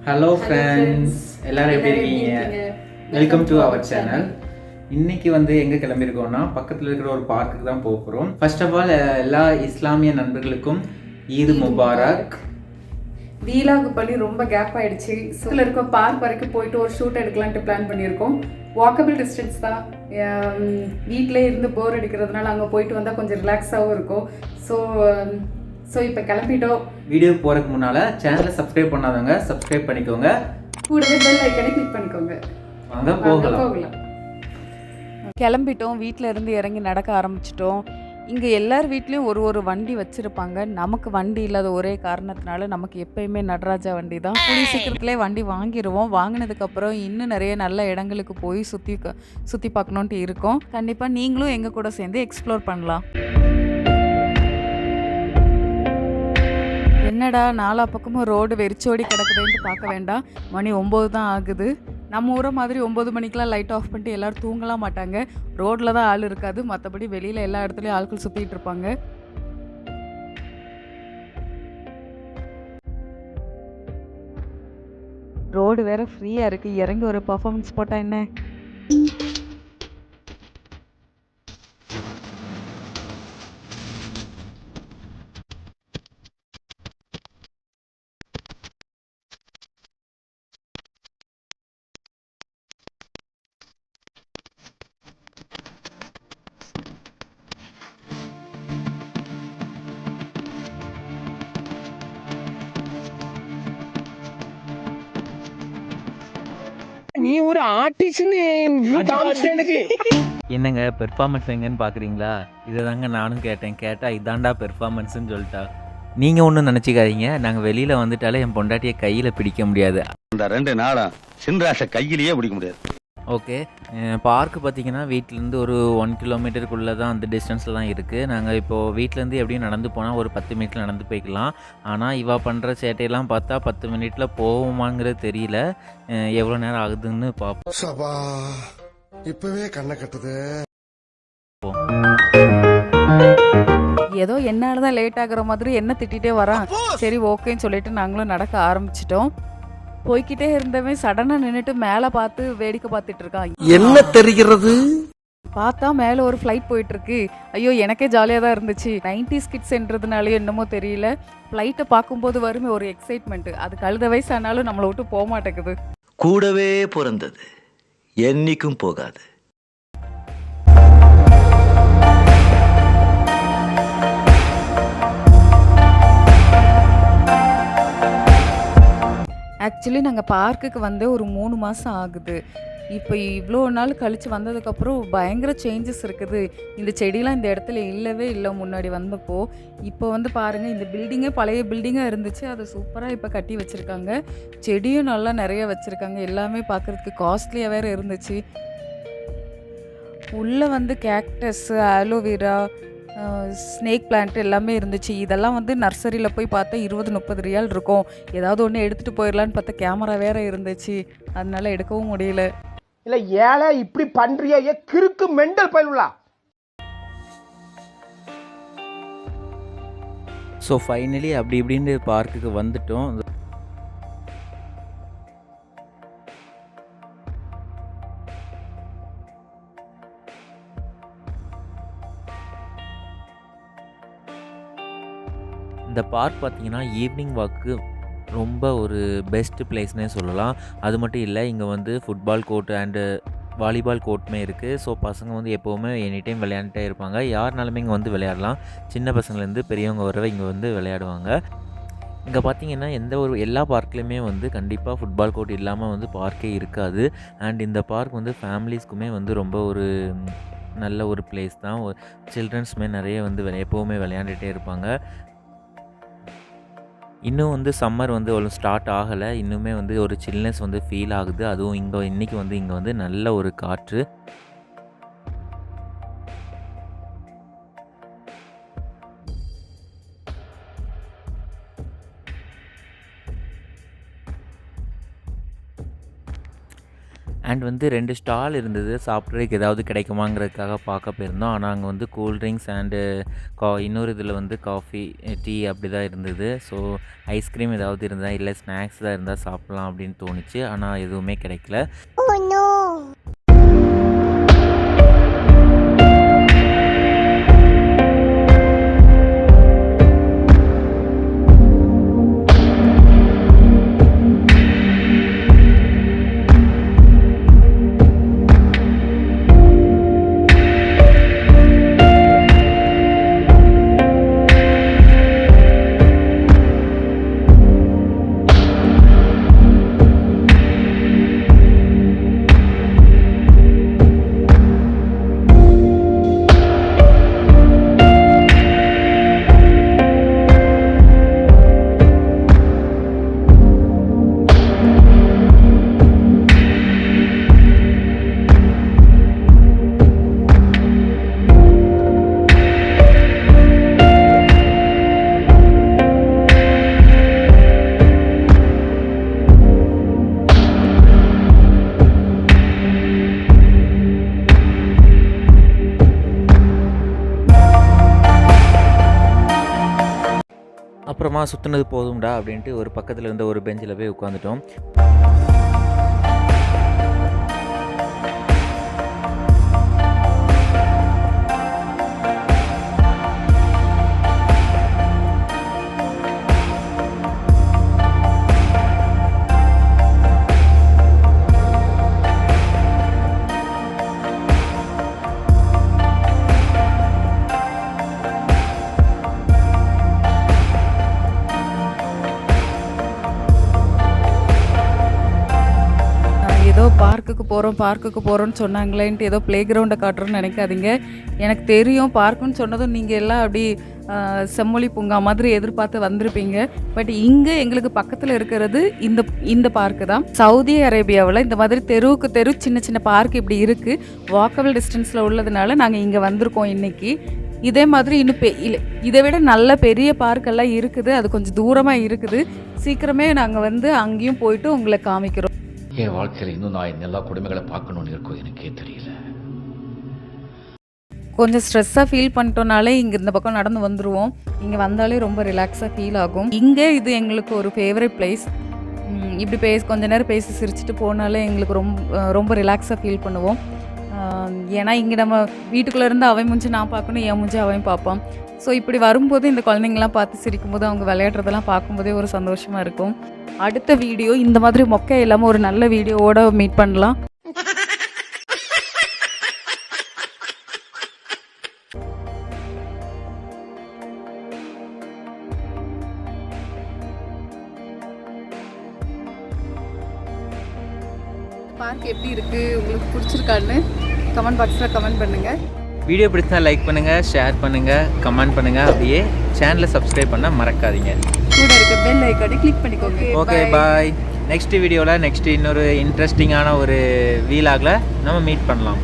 Hello friends, எல்லாரும் எப்படி இருக்கீங்க? Welcome to our channel. இன்னைக்கு வந்து எங்கே கிளம்பியிருக்கோம்னா பக்கத்தில் இருக்கிற ஒரு பார்க்குக்கு தான் போக போகிறோம். ஃபர்ஸ்ட் ஆஃப் ஆல் எல்லா இஸ்லாமிய நண்பர்களுக்கும் ஈது முபாரக். வீலாகு பண்ணி ரொம்ப கேப் ஆயிடுச்சு. ஸோவில் இருக்க பார்க் வரைக்கும் போயிட்டு ஒரு ஷூட் எடுக்கலான்ட்டு பிளான் பண்ணியிருக்கோம். வாக்கபிள் டிஸ்டன்ஸ் தான். வீட்டிலே இருந்து போர் அடிக்கிறதுனால அங்கே போயிட்டு வந்தால் கொஞ்சம் ரிலாக்ஸாகவும் இருக்கும். ஸோ இப்போ கிளம்பிட்டோம். வீடியோ போகிறதுக்கு முன்னால் சேனலை சப்ஸ்கிரைப் பண்ணாதவங்க சப்ஸ்கிரைப் பண்ணிக்கோங்க. கூடவே பெல் ஐக்கனை கிளிக் பண்ணிக்கோங்க. வாங்க போகலாம். கிளம்பிட்டோம். வீட்டில் இருந்து இறங்கி நடக்க ஆரம்பிச்சிட்டோம். இங்கே எல்லார் வீட்லேயும் ஒரு வண்டி வச்சுருப்பாங்க. நமக்கு வண்டி இல்லாத ஒரே காரணத்தினால நமக்கு எப்பயுமே நடராஜா வண்டி தான். கூடிய சீக்கிரத்துலேயே வண்டி வாங்கிடுவோம். வாங்கினதுக்கப்புறம் இன்னும் நிறைய நல்ல இடங்களுக்கு போய் சுற்றி பார்க்கணுன்ட்டு இருக்கோம். கண்டிப்பாக நீங்களும் எங்கள் கூட சேர்ந்து எக்ஸ்ப்ளோர் பண்ணலாம். என்னடா நாலா பக்கமும் ரோடு வெறிச்சோடி கிடக்குதுன்ட்டு பார்க்க வேண்டாம். மணி 9 தான் ஆகுது. நம்ம ஊரை மாதிரி 9 மணிக்கெலாம் லைட் ஆஃப் பண்ணிட்டு எல்லோரும் தூங்கலாம் மாட்டாங்க. ரோட்டில் தான் ஆள் இருக்காது, மற்றபடி வெளியில் எல்லா இடத்துலையும் ஆட்கள் சுற்றிட்டு இருப்பாங்க. ரோடு வேற ஃப்ரீயாக இருக்குது. இறங்கி ஒரு பர்ஃபார்மன்ஸ் போட்டால் என்ன? நீ ஒரு ஆர்டிஸ்ட்னு என்னங்க பெர்ஃபார்மன்ஸ் எங்கன்னு பார்க்குறீங்களா? இதை தாங்க நானும் கேட்டால் இதாண்டா பெர்ஃபார்மன்ஸ்னு சொல்லிட்டா. நீங்கள் ஒன்றும் நினச்சிக்காதீங்க, நாங்கள் வெளியில் வந்துட்டாலே என் பொண்டாட்டியை கையில் பிடிக்க முடியாது. அந்த 2 நாளும் சின்ராசை கையிலேயே பிடிக்க முடியாது. ஓகே, பார்க்கு பார்த்தீங்கன்னா வீட்டிலேருந்து ஒரு 1 கிலோமீட்டருக்குள்ளே தான் அந்த டிஸ்டன்ஸில் தான் இருக்குது. நாங்கள் இப்போது வீட்டிலேருந்து எப்படியும் நடந்து போனால் ஒரு 10 மினிட்ல நடந்து போய்க்கலாம். ஆனால் இவ பண்ணுற சேட்டையெல்லாம் பார்த்தா 10 மினிட்டில் போவோமாங்கிறது தெரியல. எவ்வளோ நேரம் ஆகுதுன்னு பார்ப்போம். சபா இப்பவே கண்ணை கட்டுது. ஏதோ என்னால தான் லேட் ஆகுற மாதிரி என்ன திட்டிகிட்டே வரான். சரி ஓகேன்னு சொல்லிட்டு நாங்களும் நடக்க ஆரம்பிச்சிட்டோம். போய்கிட்டே இருந்தவன் சடனாக நின்றுட்டு மேலே பார்த்து வேடிக்கை பார்த்துட்டு இருக்கான். என்ன தெரிகிறது? பார்த்தா மேலே ஒரு ஃப்ளைட் போயிட்டு இருக்கு. ஐயோ, எனக்கே ஜாலியாக தான் இருந்துச்சு. 90s கிட்ஸ்ன்றதுனாலயோ என்னமோ தெரியல, ஃப்ளைட்டை பார்க்கும்போது வருமே ஒரு எக்ஸைட்மெண்ட். அது கழுத வயசானாலும் நம்மளை விட்டு போக மாட்டேங்குது. கூடவே பிறந்தது என்னைக்கும் போகாது. ஆக்சுவலி நாங்கள் பார்க்குக்கு வந்து ஒரு 3 மாதம் ஆகுது. இப்போ இவ்வளோ நாள் கழித்து வந்ததுக்கப்புறம் பயங்கர சேஞ்சஸ் இருக்குது. இந்த செடியெலாம் இந்த இடத்துல இல்லவே இல்லை முன்னாடி வந்தப்போ. இப்போ வந்து பாருங்கள், இந்த பில்டிங்கே பழைய பில்டிங்காக இருந்துச்சு, அதை சூப்பராக இப்போ கட்டி வச்சுருக்காங்க. செடியும் நல்லா நிறைய வச்சுருக்காங்க. எல்லாமே பார்க்குறதுக்கு காஸ்ட்லியாக வேறு இருந்துச்சு. உள்ளே வந்து கேக்டஸ்ஸு, ஆலோவேரா, ஸ்னேக் பிளான்ட் எல்லாமே இருந்துச்சு. இதெல்லாம் வந்து நர்சரியில் போய் பார்த்தா 20-30 ரியால் இருக்கும். ஏதாவது ஒன்று எடுத்துகிட்டு போயிடலான்னு பார்த்தா கேமரா வேறு இருந்துச்சு, அதனால எடுக்கவும் முடியல. இல்ல ஏழை இப்படி பண்றிய கிறுக்கு மெண்டல் பயிலுலா. ஸோ ஃபைனலி அப்படி இப்படின்னு பார்க்குக்கு வந்துட்டோம். இந்த பார்க் பார்த்திங்கன்னா ஈவினிங் வாக்கு ரொம்ப ஒரு பெஸ்ட் பிளேஸ்னே சொல்லலாம். அது மட்டும் இல்லை, இங்கே வந்து ஃபுட்பால் கோர்ட் அண்டு வாலிபால் கோர்ட்டுமே இருக்குது. ஸோ பசங்க வந்து எப்போவுமே எனி டைம் விளையாண்டுட்டே இருப்பாங்க. யாருனாலுமே இங்கே வந்து விளையாடலாம். சின்ன பசங்கள்லேருந்து பெரியவங்க வர இங்கே வந்து விளையாடுவாங்க. இங்கே பார்த்திங்கன்னா எல்லா பார்க்லேயுமே வந்து கண்டிப்பாக ஃபுட்பால் கோர்ட் இல்லாமல் வந்து பார்க்கே இருக்காது. அண்ட் இந்த பார்க் வந்து ஃபேமிலிஸ்க்குமே வந்து ரொம்ப ஒரு நல்ல ஒரு பிளேஸ் தான். சில்ட்ரன்ஸுமே நிறைய வந்து எப்போவுமே விளையாண்டுகிட்டே இருப்பாங்க. இன்னும் வந்து சம்மர் வந்து அவ்வளோ ஸ்டார்ட் ஆகலை. இன்னுமே வந்து ஒரு சில்னஸ் வந்து ஃபீல் ஆகுது. அதுவும் இன்றைக்கி வந்து இங்கே வந்து நல்ல ஒரு காற்று. அண்ட் வந்து 2 ஸ்டால் இருந்தது. சாப்பிட்றதுக்கு ஏதாவது கிடைக்குமாங்கிறதுக்காக பார்க்க போயிருந்தோம். ஆனா அங்க வந்து கூல் ட்ரிங்க்ஸ் அண்டு இன்னொரு இதில வந்து காஃபி, டீ அப்படி தான் இருந்தது. ஸோ ஐஸ்கிரீம் ஏதாவது இருந்தா, இல்ல ஸ்நாக்ஸ் தான் இருந்தா சாப்பிடலாம் அப்படின்னு தோணுச்சு. ஆனா எதுவுமே கிடைக்கல. அப்புறமா சுத்துனது போதும்டா அப்படின்ட்டு ஒரு பக்கத்துல இருந்த ஒரு பெஞ்சில போய் உட்காந்துட்டோம். ஏதோ பார்க்குக்கு போகிறோன்னு சொன்னாங்களேன்ட்டு ஏதோ ப்ளே கிரவுண்டை காட்டுறோன்னு நினைக்காதீங்க. எனக்கு தெரியும் பார்க்குன்னு சொன்னதும் நீங்கள் எல்லாம் அப்படி செம்மொழி பூங்கா மாதிரி எதிர்பார்த்து வந்திருப்பீங்க. பட் இங்கே எங்களுக்கு பக்கத்தில் இருக்கிறது இந்த பார்க்கு தான். சவுதி அரேபியாவில் இந்த மாதிரி தெருவுக்கு தெரு சின்ன சின்ன பார்க் இப்படி இருக்குது. வாக்கபிள் டிஸ்டன்ஸில் உள்ளதுனால நாங்கள் இங்கே வந்திருக்கோம் இன்றைக்கி. இதே மாதிரி இன்னும் இதை விட நல்ல பெரிய பார்க்கெல்லாம் இருக்குது. அது கொஞ்சம் தூரமாக இருக்குது. சீக்கிரமே நாங்கள் வந்து அங்கேயும் போயிட்டு உங்களை காமிக்கிறோம். என் வாழ்க்கையில் இன்னும் நான் எல்லா குடும்பங்களை பார்க்கணும்னு இருக்கோ எனக்கே தெரியல. கொஞ்சம் ஸ்ட்ரெஸ்ஸாக ஃபீல் பண்ணிட்டோனாலே இங்கே இந்த பக்கம் நடந்து வந்துடுவோம். இங்கே வந்தாலே ரொம்ப ரிலாக்ஸாக ஃபீல் ஆகும். இங்கே இது எங்களுக்கு ஒரு ஃபேவரட் பிளேஸ். இப்படி கொஞ்ச நேரம் பேசி சிரிச்சுட்டு போனாலே எங்களுக்கு ரொம்ப ரிலாக்ஸாக ஃபீல் பண்ணுவோம். ஏன்னா இங்கே நம்ம வீட்டுக்குள்ளே இருந்து அவன் மூஞ்சி நான் பார்க்கணும், என் மூஞ்சி அவன் பார்ப்பான். ஸோ இப்படி வரும்போது இந்த குழந்தைங்களாம் பார்த்து சிரிக்கும்போது அவங்க விளையாடுறதெல்லாம் பார்க்கும்போதே ஒரு சந்தோஷமாக இருக்கும். அடுத்த வீடியோ இந்த மாதிரி மொக்கை இல்லாமல் ஒரு நல்ல வீடியோவோட மீட் பண்ணலாம். பார்க் எப்படி இருக்குது, உங்களுக்கு பிடிச்சிருக்கான்னு கமெண்ட் பாக்ஸில் கமெண்ட் பண்ணுங்கள். வீடியோ பிடிச்சா லைக் பண்ணுங்கள், ஷேர் பண்ணுங்கள், கமெண்ட் பண்ணுங்கள். அப்படியே சேனலை சப்ஸ்கிரைப் பண்ண மறக்காதீங்க. கூட இருக்க பெல் ஐக்கானை கிளிக் பண்ணிக்கோங்க. Okay bye. நெக்ஸ்ட் வீடியோவில் இன்னொரு இன்ட்ரெஸ்டிங்கான ஒரு வீலாகில் நம்ம மீட் பண்ணலாம்.